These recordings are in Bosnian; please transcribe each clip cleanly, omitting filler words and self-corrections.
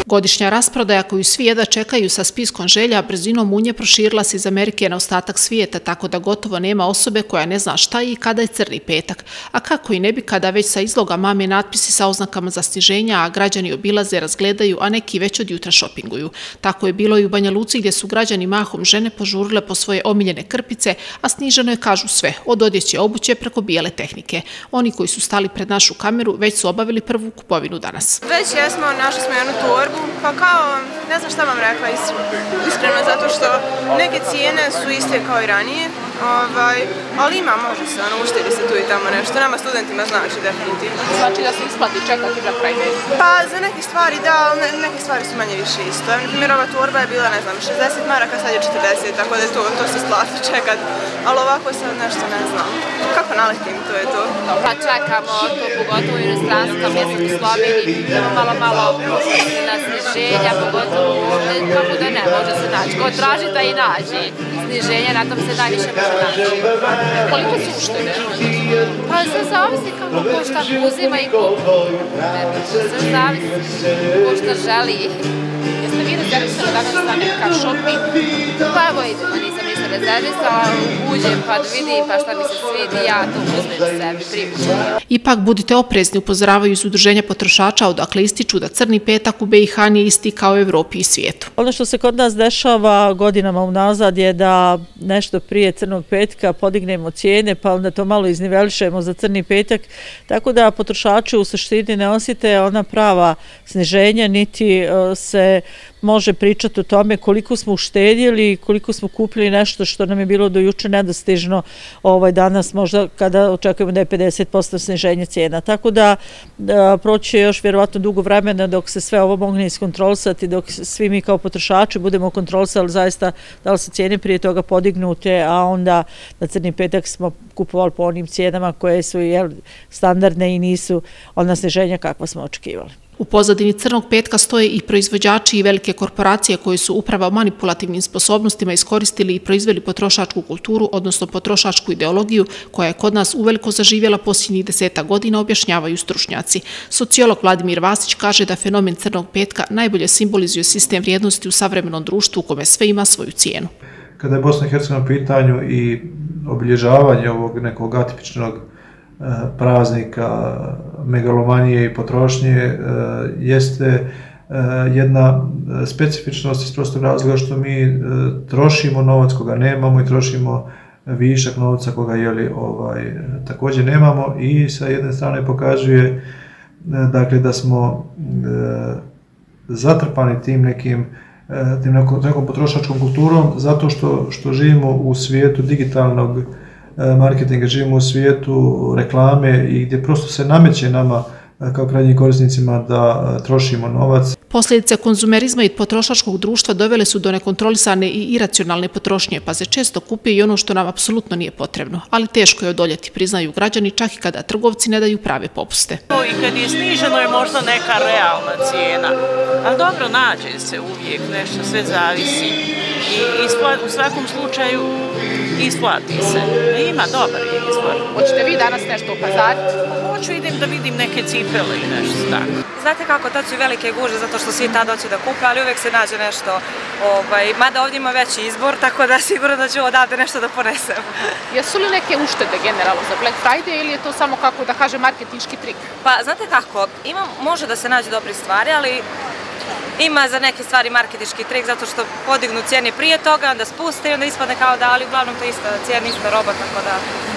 Godišnja rasprodaja koju svi jedva čekaju sa spiskom želja brzinom munje proširila se iz Amerike na ostatak svijeta, tako da gotovo nema osobe koja ne zna šta je i kada je crni petak. A kako i ne bi kada već sa izloga mame natpisi sa oznakama za sniženja, a građani obilaze, razgledaju, a neki već od jutra šopinguju. Tako je bilo i u Banja Luci gdje su građani mahom žene požurile po svoje omiljene krpice, a sniženo je kažu sve, od odjeće obuće preko bijele tehnike. Oni koji su stali pred našu kameru već su obavili prvu kupovinu danas. Već jesmo, našli smo jednu torbu. Pa kao, ne znam šta vam rekla iskreno, zato što neke cijene su iste kao i ranije, ali može se, uštedi se tu i tamo nešto, nama studentima znači definitivno. Znači da se isplati čekati za kraj meseca? Pa za neke stvari da, ali neke stvari su manje više isto. Na primjer, ova torba je bila, ne znam, 60 maraka, sad je 40, tako da to se isplati čekati, ali ovako sad nešto ne znam. Kako naletim, to je to. Pa čekamo to pogotovo u inostranstvu, kao mjesto u Sloveniji, malo na sniženja, pogotovo kako da ne može se naći. Ko traži da i nađe sniženje, na tom se najviše može naći. Koliko su uštede? Pa sve zavisi kako ko šta uzima i ko. Sve zavisi ko šta želi. Jeste vi rezervisali danas za nekakav shopping? Pa evo idemo, nisam ništa rezervisala, uđem pa da vidim pa šta mi se svidi, ja to uzmem sebi pripuštam. Ipak budite oprezni, upozoravaju iz Udruženja potrošača, odakle ističu da crni petak u BiH nije isti kao u Evropi i svijetu. Ono što se kod nas dešava godinama unazad je da nešto prije crnog petka podignemo cijene, pa onda to malo iznivelišemo za crni petak, tako da potrošači u suštini ne osjete ona prava sniženja, niti se može pričati o tome koliko smo uštedjeli, koliko smo kupili nešto što nam je bilo do juče nedostižno danas, možda kada očekujemo da je 50% sniženje cijena. Tako da proći će još vjerovatno dugo vremena dok se sve ovo mogne iskontrolisati, dok svi mi kao potrošači budemo kontrolisali zaista da li su cijene prije toga podignute, a onda na crni petak smo kupovali po onim cijenama koje su standardne i nisu ona sniženja kakva smo očekivali. U pozadini crnog petka stoje i proizvođači i velike korporacije koji su upravo manipulativnim sposobnostima iskoristili i proizveli potrošačku kulturu, odnosno potrošačku ideologiju koja je kod nas uveliko zaživjela posljednjih 10 godina, objašnjavaju stručnjaci. Sociolog Vladimir Vasić kaže da fenomen crnog petka najbolje simbolizuje sistem vrijednosti u savremenom društvu u kome sve ima svoju cijenu. Kada je Bosna i Hercegovina u pitanju i obilježavanje ovog nekog atipičnog praznika megalomanije i potrošnje jeste jedna specifičnost iz prostog razloga što mi trošimo novac koga nemamo i trošimo višak novca koga također nemamo i sa jedne strane pokazuje da smo zatrpani tim nekom potrošačkom kulturom zato što živimo u svijetu digitalnog marketinga, živimo u svijetu reklame i gdje prosto se nameće nama kao krajnjim korisnicima da trošimo novac. Posljedice konzumerizma i potrošačkog društva dovele su do nekontrolisane i iracionalne potrošnje, pa se često kupi i ono što nam apsolutno nije potrebno. Ali teško je odoljeti, priznaju građani, čak i kada trgovci ne daju prave popuste. I kad je sniženo je možda neka realna cijena, ali dobro nađe se uvijek nešto, sve zavisi. I u svakom slučaju isplati se. Ima dobar je izbor. Hoćete vi danas nešto upazariti? Hoću, idem da vidim neke cipele i nešto tako. Znate kako, tad su i velike gužve zato što svi tad hoće da kupe, ali uvijek se nađe nešto, mada ovdje ima veći izbor, tako da sigurno da ću odavde nešto da ponesem. Jesu li neke uštede generalno za Black Friday ili je to samo, kako da kaže, marketinški trik? Pa znate kako, može da se nađe dobri stvari, ali ima za neke stvari marketinški trik zato što podignu cijene prije toga, onda spuste i onda ispadne kao da, ali uglavnom to je ista cijena, ista roba, tako da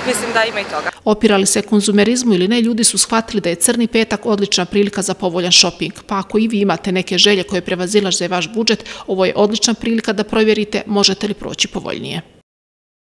mislim da ima i toga. Opirali se konzumerizmu ili ne, ljudi su shvatili da je crni petak odlična prilika za povoljan shopping. Pa ako i vi imate neke želje koje prevazilaze vaš budžet, ovo je odlična prilika da provjerite možete li proći povoljnije.